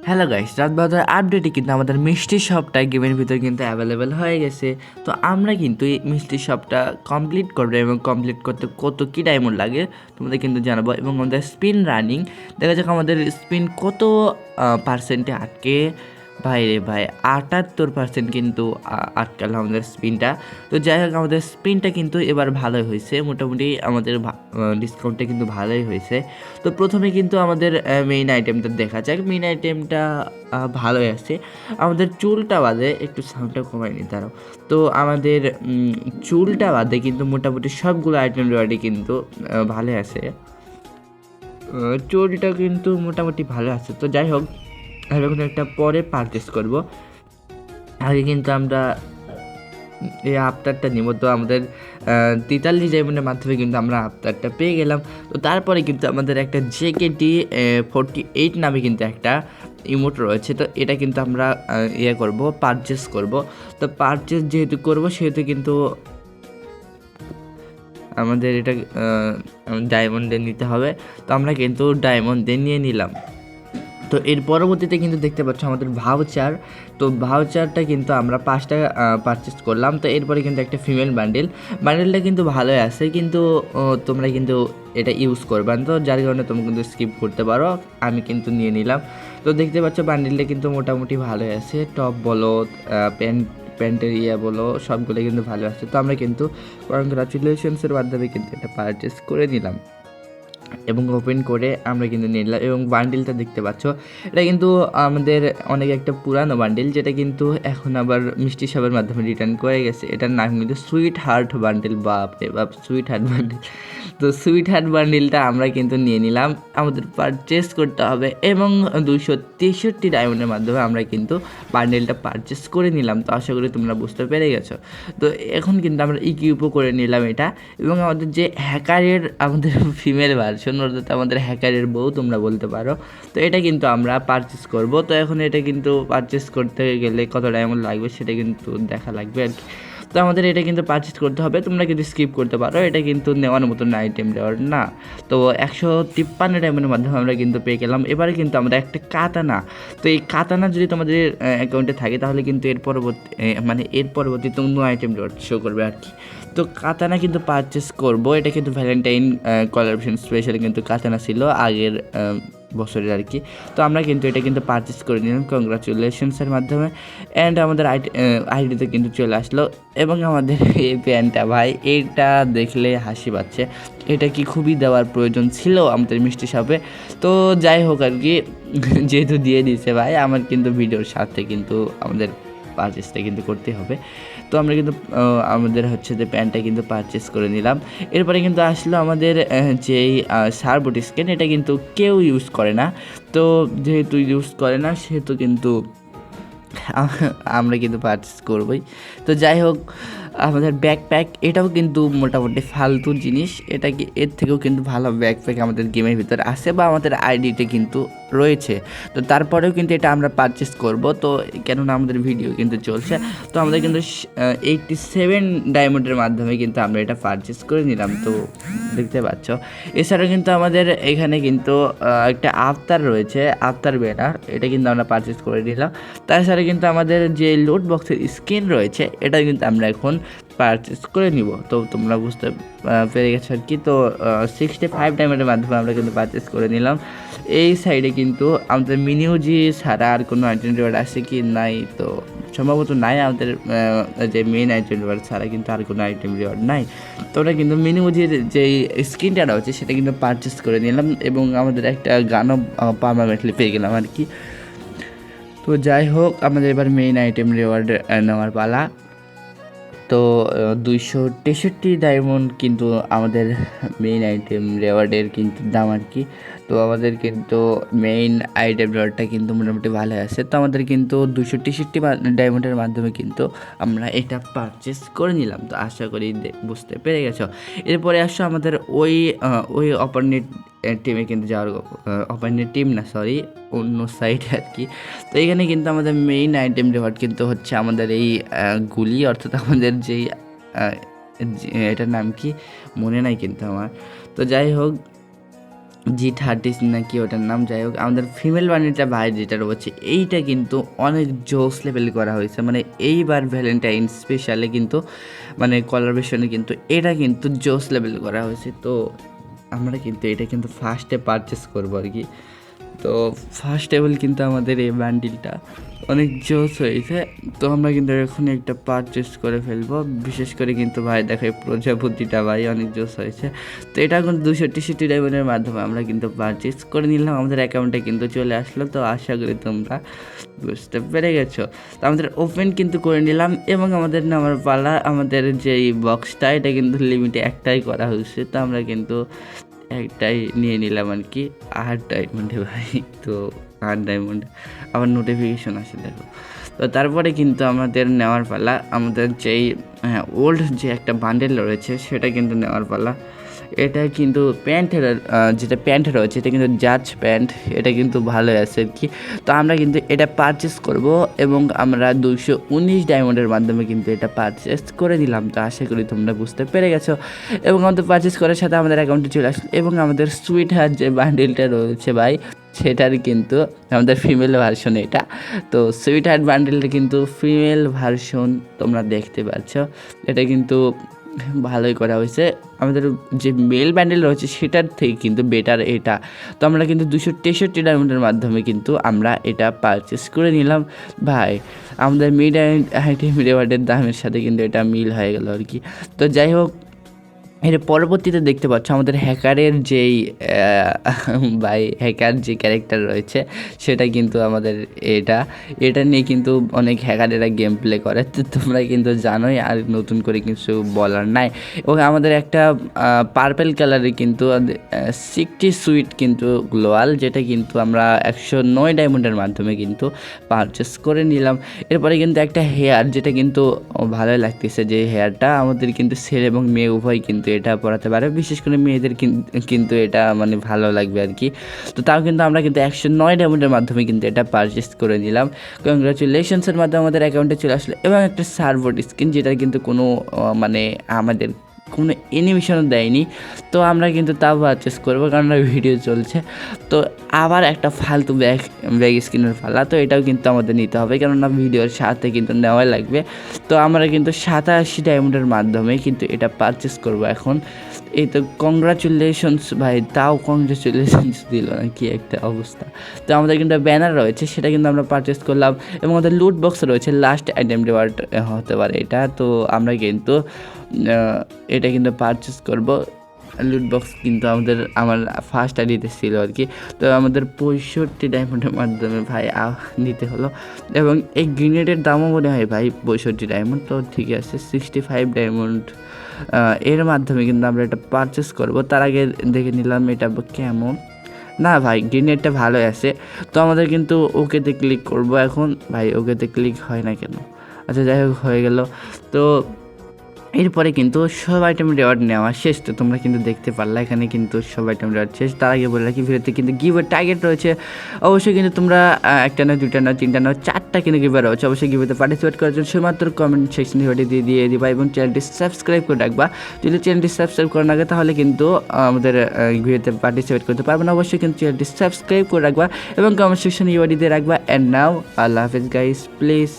Hello guys, রাত 12টার আপডেটে কিন্তু আমাদের মিষ্টি শপটা গেমের ভিতরে কিন্তু অ্যাভেলেবেল হয়ে গেছে। তো আমরা কিন্তু এই মিষ্টি শপটা কমপ্লিট করবো এবং কমপ্লিট করতে কত কী ডায়মন্ড লাগে তোমাদের কিন্তু জানাবো। এবং আমাদের স্পিন রানিং দেখা যাক আমাদের স্পিন কত পার্সেন্টে আটকে। ভাই রে ভাই, 78% কিন্তু আটকাল আমাদের স্পিনটা। তো যাই হোক, আমাদের স্পিনটা কিন্তু এবার ভালোই হয়েছে, মোটামুটি আমাদের ডিসকাউন্টটা কিন্তু ভালোই হয়েছে। তো প্রথমে কিন্তু আমাদের মেইন আইটেমটা দেখা যাক। মেইন আইটেমটা ভালোই আছে। আমাদের চুলটা বাদে একটু সাউন্ডটা কমাই নি তারাও। তো আমাদের চুলটা বাদে কিন্তু মোটামুটি সবগুলো আইটেম রেডি কিন্তু ভালো আছে। চুলটা কিন্তু মোটামুটি ভালো আছে। তো যাই হোক, আমি এখন একটা পরে পারচেস করব। আগে কিন্তু আমরা এই আফতারটা নিব। তো আমাদের 43 ডায়মন্ডের মাধ্যমে কিন্তু আমরা আফতারটা পেয়ে গেলাম। তো তারপরে কিন্তু আমাদের একটা JKT 48 নামে কিন্তু একটা ইমোট রয়েছে। তো এটা কিন্তু আমরা করব, পারচেস করব। তো পারচেস যেহেতু করব সেহেতু কিন্তু আমাদের এটা ডায়মন্ডে নিতে হবে। তো আমরা কিন্তু ডায়মন্ডে নিয়ে নিলাম। তো এর পরবর্তীতে কিন্তু দেখতে পাচ্ছ আমাদের ভাউচার। তো ভাউচারটা কিন্তু আমরা 5 টাকা পারচেস করলাম। তো এরপরে কিন্তু একটা ফিমেল বান্ডেলটা কিন্তু ভালোই আছে, কিন্তু তোমরা কিন্তু এটা ইউজ করবে না, তো যার কারণে তোমরা কিন্তু স্কিপ করতে পারো। আমি কিন্তু নিয়ে নিলাম। তো দেখতে পাচ্ছ বান্ডেলটা কিন্তু মোটামুটি ভালোই আছে, টপ বলো প্যান্টের বলো সবগুলো কিন্তু ভালো আছে। তো আমরা কিন্তু কংগ্রাচুলেশনসের মাধ্যমে কিন্তু এটা পারচেস করে নিলাম এবং ওপেন করে আমরা কিন্তু নিলাম। এবং বান্ডিলটা দেখতে পাচ্ছ, এটা কিন্তু আমাদের অনেক একটা পুরানো বান্ডিল, যেটা কিন্তু এখন আবার মিষ্টি শপের মাধ্যমে রিটার্ন করে গেছে। এটার নাম কিন্তু সুইট হার্ট বান্ডিল। বাপ রে বাপ, সুইট হার্ট বান্ডিল। তো সুইট হার্ট বান্ডিলটা আমরা কিন্তু নিয়ে নিলাম। আমাদের পারচেস করতে হবে এবং 263 ডায়মন্ডের মাধ্যমে আমরা কিন্তু বান্ডিলটা পারচেস করে নিলাম। তো আশা করি তোমরা বুঝতে পেরে গেছো। তো এখন কিন্তু আমরা ইকিউপও করে নিলাম এটা। এবং আমাদের যে হ্যাকারের আমাদের ফিমেল ভার্সন, অর্থাৎ আমাদের হ্যাকারের বউ তোমরা বলতে পারো, তো এটা কিন্তু আমরা পারচেস করব। তো এখন এটা কিন্তু পারচেস করতে গেলে কত ডায়মন্ড লাগবে সেটা কিন্তু দেখা লাগবে আর কি। তো আমাদের এটা কিন্তু পারচেস করতে হবে, তোমরা কিন্তু স্কিপ করতে পারো, এটা কিন্তু নেওয়ার মতন আইটেম দেওয়ার না। তো 153 ডায়মন্ডের মাধ্যমে আমরা কিন্তু পেয়ে গেলাম। এবারে কিন্তু আমরা একটা কাতানা, তো এই কাতানা যদি তোমাদের অ্যাকাউন্টে থাকে তাহলে কিন্তু এর পরবর্তী অন্য আইটেম শো করবে আর কি। তো কাতানা কিন্তু পারচেস করব। এটা কিন্তু ভ্যালেন্টাইন কোলাবরেশন স্পেশাল কিন্তু কাতানা ছিল আগের বছরের আর কি। তো আমরা কিন্তু এটা কিন্তু পারচেস করে নিলাম কংগ্রাচুলেশনসের মাধ্যমে। অ্যান্ড আমাদের আইডিতে কিন্তু চলে আসলো। এবং আমাদের এই প্যান্টটা ভাই, এটা দেখলে হাসি পাচ্ছে। এটা কি খুবই দেওয়ার প্রয়োজন ছিল আমাদের মিষ্টি শপে? তো যাই হোক আর কি, যেহেতু দিয়ে দিয়েছে ভাই, আমার কিন্তু ভিডিওর সাথে কিন্তু আমাদের পারচেসটা কিন্তু করতে হবে। তো আমরা কিন্তু আমাদের হচ্ছে যে প্যান্টটা কিন্তু পারচেস করে নিলাম। এরপরে কিন্তু আসলো আমাদের যেই সারবোট স্ক্যান, এটা কিন্তু কেউ ইউজ করে না। তো যেহেতু ইউজ করে না সেহেতু কিন্তু আমরা কিন্তু পারচেস করবই। তো যাই হোক, আমাদের ব্যাকপ্যাক, এটাও কিন্তু মোটামুটি ফালতু জিনিস। এটা কি, এর থেকেও কিন্তু ভালো ব্যাকপ্যাক আমাদের গেমের ভিতরে আসে বা আমাদের আইডিতে কিন্তু রয়েছে। তো তারপরেও কিন্তু এটা আমরা পারচেস করব। তো কেননা আমাদের ভিডিও কিন্তু চলছে। তো আমাদের কিন্তু 87 ডায়মন্ডের মাধ্যমে কিন্তু আমরা এটা পারচেস করে নিলাম। তো দেখতে পাচ্ছ, এছাড়াও কিন্তু আমাদের এখানে কিন্তু একটা আফতার রয়েছে, আফতার ব্যানার, এটা কিন্তু আমরা পারচেস করে নিলাম। তাছাড়া কিন্তু আমাদের যে লোড বক্সের স্ক্রিন রয়েছে এটা কিন্তু আমরা এখন পারচেস করে নিব। তো তোমরা বুঝতে পেরে গেছো আর কি। তো 65 ডায়মন্ডের মাধ্যমে আমরা কিন্তু পারচেস করে নিলাম। এই সাইডে কিন্তু আমাদের মিনিউজি ছাড়া আর কোনো আইটেম রিওয়ার্ড আছে কি নাই, তো সম্ভবত নাই। আমাদের যে মেন আইটেম রিওয়ার্ড ছাড়া কিন্তু আর কোনো আইটেম রিওয়ার্ড নাই। তো ওটা কিন্তু মিনিউজির যেই স্ক্রিনটা রয়েছে সেটা কিন্তু পারচেস করে নিলাম এবং আমাদের একটা গানও পার্মানেন্টলি পেয়ে গেলাম আর কি। তো যাই হোক, আমাদের এবার মেইন আইটেম রিওয়ার্ড নেওয়ার পালা। তো 263 ডায়মন্ড কিন্তু আমাদের মেইন আইটেম রিওয়ার্ডের কিন্তু দাম আর কি। তো আমাদের কিন্তু মেইন আইটেম রিওয়ার্ডটা কিন্তু মোটামুটি ভালো আছে। তো আমাদের কিন্তু 263 ডায়মন্ডের মাধ্যমে কিন্তু আমরা এটা পারচেস করে নিলাম। তো আশা করি বুঝতে পেরে গেছো। এরপরে আসছো আমাদের ওই অপরনেট টিমে কিন্তু যাওয়ার, অপরনেট টিম না সরি, অন্য সাইডে আর কি। তো এখানে কিন্তু আমাদের মেইন আইটেম রিওয়ার্ড কিন্তু হচ্ছে আমাদের এই গুলি, অর্থাৎ আমাদের যেই এটার নাম কি মনে নাই কিন্তু আমার। তো যাই হোক, G30 নাকি ওটার নাম, যাই হোক আমাদের ফিমেল বান্ডিলটা ভাই যেটা রয়েছে এইটা কিন্তু অনেক জোস লেভেল করা হয়েছে, মানে এইবার ভ্যালেন্টাইন স্পেশালে কিন্তু মানে কোলাবরেশনে কিন্তু এটা কিন্তু জোস লেভেল করা হয়েছে। তো আমরা কিন্তু এটা কিন্তু ফার্স্টে পারচেস করবো আর কি। তো ফার্স্ট লেভেল কিন্তু আমাদের এই বান্ডিলটা অনেক জোস হয়েছে, তো আমরা কিন্তু এখন একটা পারচেস করে ফেলবো। বিশেষ করে কিন্তু ভাই দেখো প্রজাপতিটা ভাই অনেক জোস হয়েছে। তো এটা এখন 263 ডায়মন্ডের মাধ্যমে আমরা কিন্তু পারচেস করে নিলাম, আমাদের অ্যাকাউন্টে কিন্তু চলে আসলো। তো আশা করি তোমরা বুঝতে পেরে গেছো। তো আমাদের ওপেন কিন্তু করে নিলাম এবং আমাদের নেওয়ার পালা। আমাদের যেই বক্সটা এটা কিন্তু লিমিটে একটাই করা হয়েছে, তো আমরা কিন্তু একটাই নিয়ে নিলাম আর কি। 8 ডায়মন্ডে ভাই, তো 8 ডায়মন্ড আবার নোটিফিকেশন আসে দেখো। তো তারপরে কিন্তু আমাদের নেওয়ার পালা, আমাদের যেই ওল্ড যে একটা বান্ডেল রয়েছে সেটা কিন্তু নেওয়ার পালা। এটা কিন্তু প্যান্টের যেটা প্যান্ট রয়েছে এটা কিন্তু জাজ প্যান্ট, এটা কিন্তু ভালো আছে আর কি। তো আমরা কিন্তু এটা পারচেস করব এবং আমরা 219 ডায়মন্ডের মাধ্যমে কিন্তু এটা পারচেস করে দিলাম। তো আশা করি তোমরা বুঝতে পেরে গেছো এবং আমাদের পারচেস করার সাথে আমাদের অ্যাকাউন্টে চলে আসলো। এবং আমাদের সুইট হার্ট যে বান্ডেলটা রয়েছে ভাই সেটার কিন্তু আমাদের ফিমেল ভার্সন এটা। তো সুইট হার্ট বান্ডেলটা কিন্তু ফিমেল ভার্সন তোমরা দেখতে পাচ্ছ, এটা কিন্তু ভালোই করা হয়েছে। আমাদের যে মেল ব্যান্ডেল রয়েছে সেটার থেকে কিন্তু বেটার এটা। তো আমরা কিন্তু 263 ডায়মন্ডের মাধ্যমে কিন্তু আমরা এটা পারচেস করে নিলাম ভাই। আমাদের মিড আইটেম রিওয়ার্ডের দামের সাথে কিন্তু এটা মিল হয়ে গেল আর কি। তো যাই হোক, এর পরবর্তীতে দেখতে পাচ্ছ আমাদের হ্যাকারের যেই বাই হ্যাকার যে ক্যারেক্টার রয়েছে সেটা কিন্তু আমাদের এটা নিয়ে কিন্তু অনেক হ্যাকারেরা গেম প্লে করে, তো তোমরা কিন্তু জানোই, আর নতুন করে কিছু বলার নাই। এবং আমাদের একটা পার্পেল কালারের কিন্তু 60 সুইট কিন্তু গ্লোয়াল, যেটা কিন্তু আমরা 109 ডায়মন্ডের মাধ্যমে কিন্তু পারচেস করে নিলাম। এরপরে কিন্তু একটা হেয়ার, যেটা কিন্তু ভালোই লাগতেছে, যে হেয়ারটা আমাদের কিন্তু ছেলে এবং মেয়ে উভয় কিন্তু এটা পড়াতে পারে, বিশেষ করে মেয়েদের কিন্তু এটা মানে ভালো লাগবে আর কি। তো তাও কিন্তু আমরা কিন্তু 109 ডায়মন্ডের মাধ্যমে কিন্তু এটা পারচেস করে নিলাম। কংগ্রাচুলেশনসের মাধ্যমে আমাদের অ্যাকাউন্টে চলে আসলো এবং একটা সার্ভোট স্কিন, যেটা কিন্তু কোনো মানে আমাদের কোনো অ্যানিমেশনও দেয়নি। তো আমরা কিন্তু তাও পারচেস করবো কারণ ভিডিও চলছে। তো আবার একটা ফালতু ব্যাগ স্কিনের ফালা, তো এটাও কিন্তু আমাদের নিতে হবে কেননা ভিডিওর সাথে কিন্তু নেওয়াই লাগবে। তো আমরা কিন্তু 87 ডায়মন্ডের মাধ্যমে কিন্তু এটা পারচেস করব এখন। এই তো কংগ্রাচুলেশনস ভাই, তাও কংগ্রাচুলেশনস দিল না, কি একটা অবস্থা। তো আমাদের কিন্তু ব্যানার রয়েছে সেটা কিন্তু আমরা পারচেস করলাম এবং আমাদের লুট বক্স রয়েছে, লাস্ট আইটেম রিওয়ার্ড হতে পারে এটা। তো আমরা কিন্তু এটা কিন্তু পারচেস করব। লুট বক্স কিন্তু আমার ফার্স্ট আইডিতে ছিল আর কি। তো আমাদের 65 ডায়মন্ডের মাধ্যমে ভাই নিতে হলো এবং এই গ্রেনেডের দামও মনে হয় ভাই 65 ডায়মন্ড। তো ঠিক আছে, 65 ডায়মন্ড এর মাধ্যমে কিন্তু আমরা এটা পারচেস করব। তার আগে দেখে নিলাম এটা কেমন। না ভাই, গ্রেনেডটা ভালো আছে। তো আমাদের কিন্তু ওকেতে ক্লিক করব এখন। ভাই ওকেতে ক্লিক হয় না কেন? আচ্ছা যাই হোক, হয়ে গেল। তো এরপরে কিন্তু সব আইটেম রিওয়ার্ড নেওয়া শেষ। তো তোমরা কিন্তু দেখতে পারলা এখানে কিন্তু সব আইটেম রিওয়ার্ড শেষ। তার আগে বলে রাখি, ভিডিওতে কিন্তু গিভের টার্গেট রয়েছে। অবশ্যই কিন্তু তোমরা একটা নয়, দুইটা নয়, তিনটা নয়, 4টা কিন্তু গিভার রয়েছে। অবশ্যই গিভেতে পার্টিসিপেট করার জন্য শুধুমাত্র কমেন্ট সেকশনে দিয়ে দিবা এবং চ্যানেলটি সাবস্ক্রাইব করে রাখবা। যদি চ্যানেলটি সাবস্ক্রাইব করার আগে তাহলে কিন্তু আমাদের গিভেতে পার্টিসিপেট করতে পারবে না। অবশ্যই কিন্তু চ্যানেলটি সাবস্ক্রাইব করে রাখবা এবং কমেন্ট সেকশনে দিয়ে রাখবা। অ্যান্ড নাও আল্লাহ হাফেজ গাইস, প্লিজ।